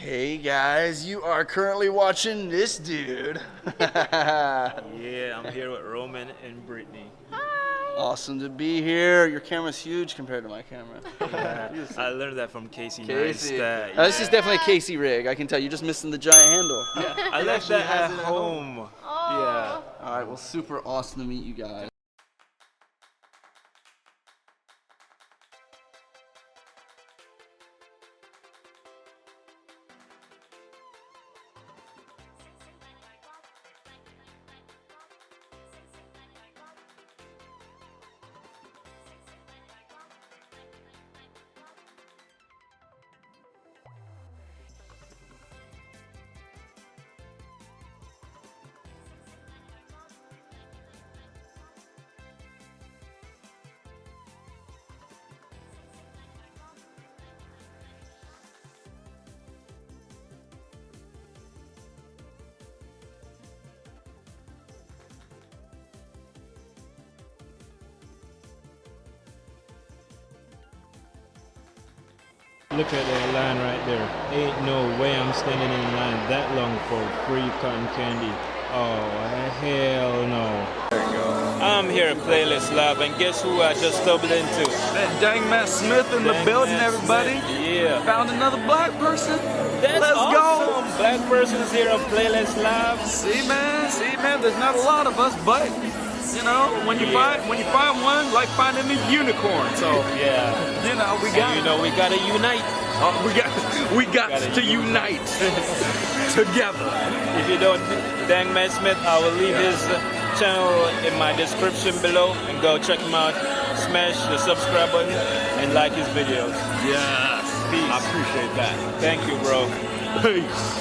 Hey guys, you are currently watching this dude. Yeah, I'm here with Roman and Brittany. Awesome to be here. Your camera's huge compared to my camera. Yeah, I learned that from Casey. Casey. Neistat. This is definitely a Casey rig. I can tell. You're just missing the giant handle. Yeah, I left that at home. Yeah. All right. Well, super awesome to meet you guys. Look at that line right there. Ain't no way I'm standing in line that long for free cotton candy. Oh, hell no. There you go. I'm here at Playlist Lab, and guess who I just stumbled into? That dang Matt Smith in the building, everybody. Yeah. Found another black person. That's Let's awesome. go. Black person's here on Playlist Lab. See man, there's not a lot of us, but you know, when you find one, like finding a unicorn. So Yeah. you know, we gotta unite. we got to unite together. If you don't dang Matt Smith, I will leave his channel in my description below, and go check him out. Smash the subscribe button and like his videos. Yes, Peace. I appreciate that. Thank you, bro. Peace.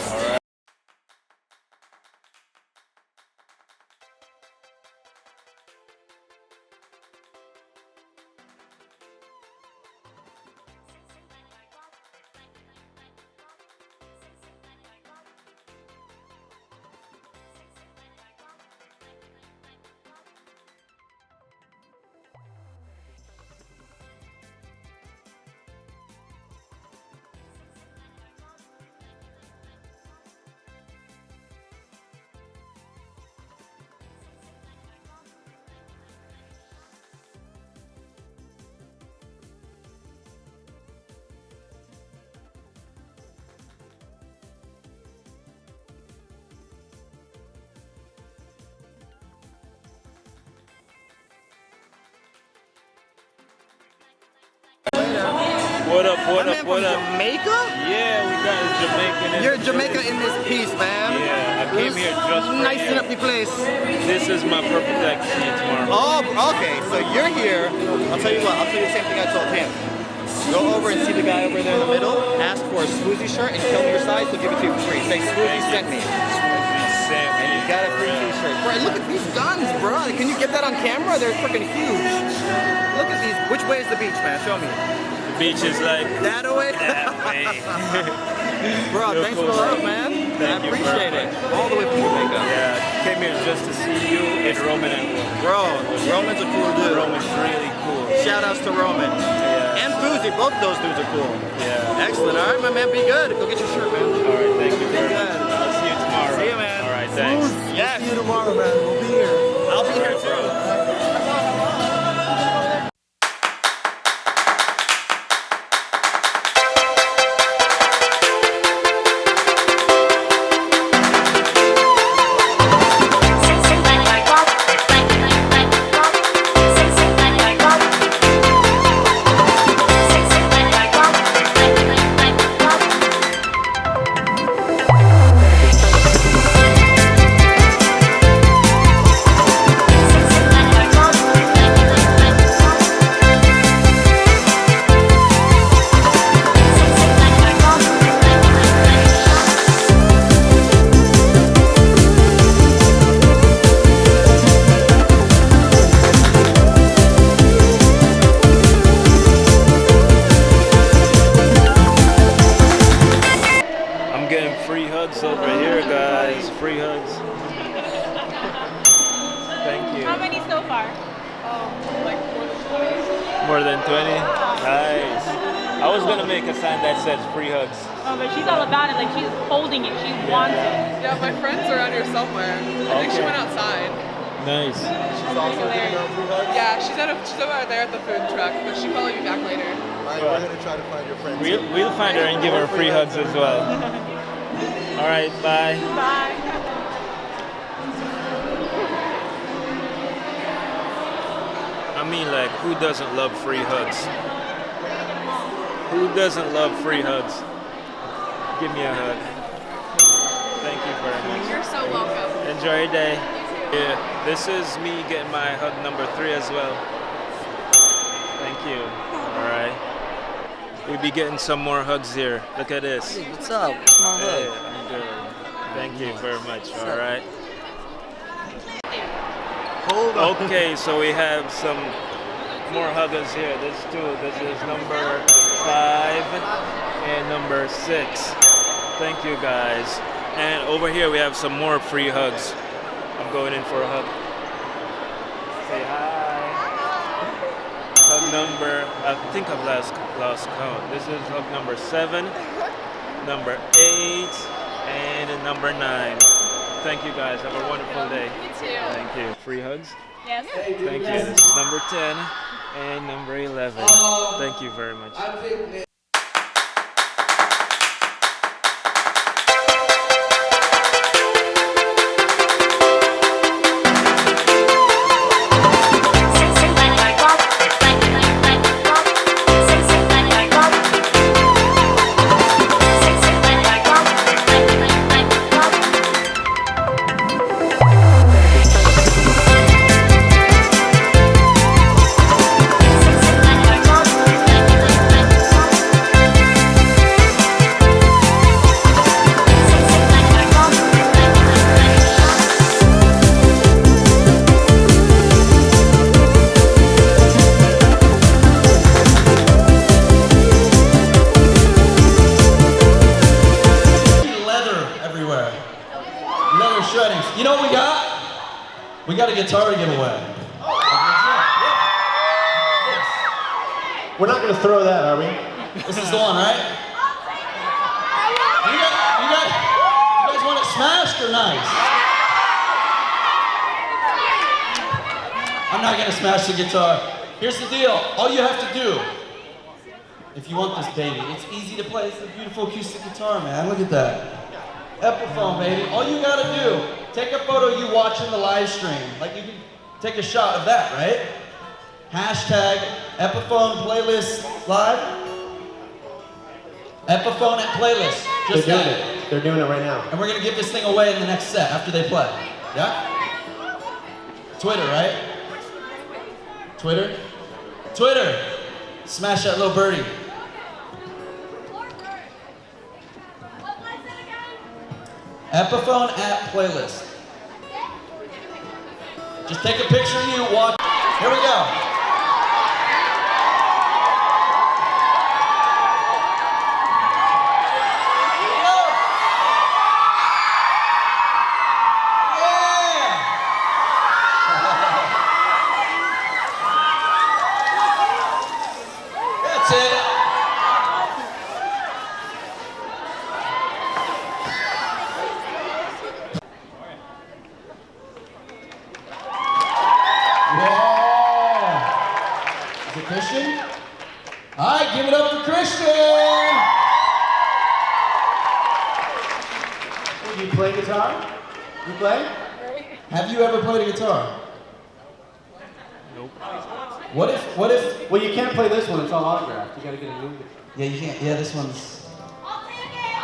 What up, what My up, man what from up? Jamaica? Yeah, we got a Jamaican in You're the Jamaica building. in this piece, man. Yeah, I came here just for Nicing you. up the place. This is my perfect like to see you tomorrow. Oh, okay. So you're here. I'll tell you what. I'll tell you the same thing I told him. Go over and see the guy over there in the middle. Ask for a Swoozy shirt and tell me your size. He'll give it to you for free. Say Swoozy sent me. And you got a free T-shirt. Bro, look at these guns, bro. Can you get that on camera? They're freaking huge. Look at these. Which way is the beach, man? Show me. The beach is like That way? that way. Bro, You're thanks cool, for the love, man. man. Thank I you appreciate very it. much. All the way from Jamaica. Yeah, came here just to see you and Roman and Bro, Roman's a cool dude. Roman's really cool. Shout outs to Roman. Yeah. And Fuzi, both those dudes are cool. Yeah. Excellent. All right, my man, be good. Go get your shirt, man. All right, thank you Be very good. much. I'll see you tomorrow. See you, man. All right, thanks. Yes. See you tomorrow, man. We'll be here. I'll be here too. Like more than 20. More than 20? Nice. I was gonna make a sign that says free hugs. Oh, but she's all about it. Like she's holding it. She wants it. Yeah, my friend's around here somewhere. I think she went outside. Nice. She's also giving out free hugs? Yeah, she's over there at the food truck, but she'll probably be back later. Alright, we're gonna try to find your friend. We'll find her and give her free hugs as well. All right, bye. Bye. I mean, like, who doesn't love free hugs? Who doesn't love free hugs? Give me a hug. Thank you very much. You're so welcome. Enjoy your day. Yeah, this is me getting my hug number 3 as well. Thank you. All right. We'll be getting some more hugs here. Look at this. Hey, what's up? What's my Hey, hug? I'm good. Thank you very much. All right. Hold on. Okay, so we have some more huggers here. There's 2. This is number 5 and number 6. Thank you guys. And over here we have some more free hugs. I'm going in for a hug. Say hi. Hug number, I think I've lost count. This is hug number 7, number 8, and number 9. Thank you guys. Have a wonderful day. You too. Thank you. Free hugs? Yes. Thank you. This is number 10 and number 11. Thank you very much. You know what we got? We got a guitar to give away. We're not gonna throw that, are we? This is the one, right? You guys want it smashed or nice? I'm not gonna smash the guitar. Here's the deal. All you have to do, if you want this baby, it's easy to play. It's a beautiful acoustic guitar, man. Look at that. Epiphone, baby. All you gotta do, take a photo of you watching the live stream. Like you can take a shot of that, right? Hashtag Epiphone Playlist Live. Epiphone at Playlist. Just They're got doing it. it. They're doing it right now. And we're gonna give this thing away in the next set after they play. Yeah? Twitter, right? Twitter? Twitter! Smash that little birdie. Epiphone at Playlist. Just take a picture of you, watch. Here we go. That's it. Yeah. Is it Christian? All right, give it up for Christian. Do you play guitar? You play? Have you ever played a guitar? Nope. What if, Well, you can't play this one. It's all autographed. You gotta get a new guitar. yeah, you can't, yeah, this one's,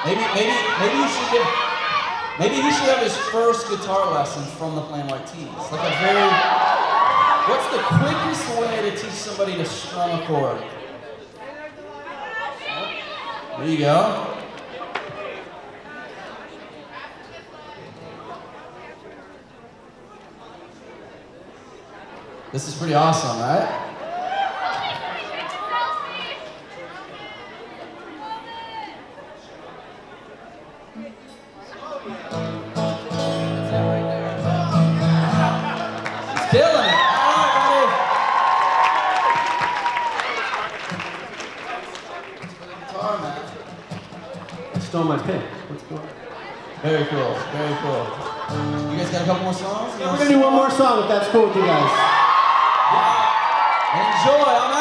maybe he should have his first guitar lessons from the Plain White Tees. Like a very, what's the quickest way to teach somebody to strum a chord? There you go. This is pretty awesome, right? He's killing it. All right, buddy. my pick. What's cool? Very cool. Very cool. You guys got a couple more songs? We're gonna do one more song if that's cool with you guys. Enjoy. I'm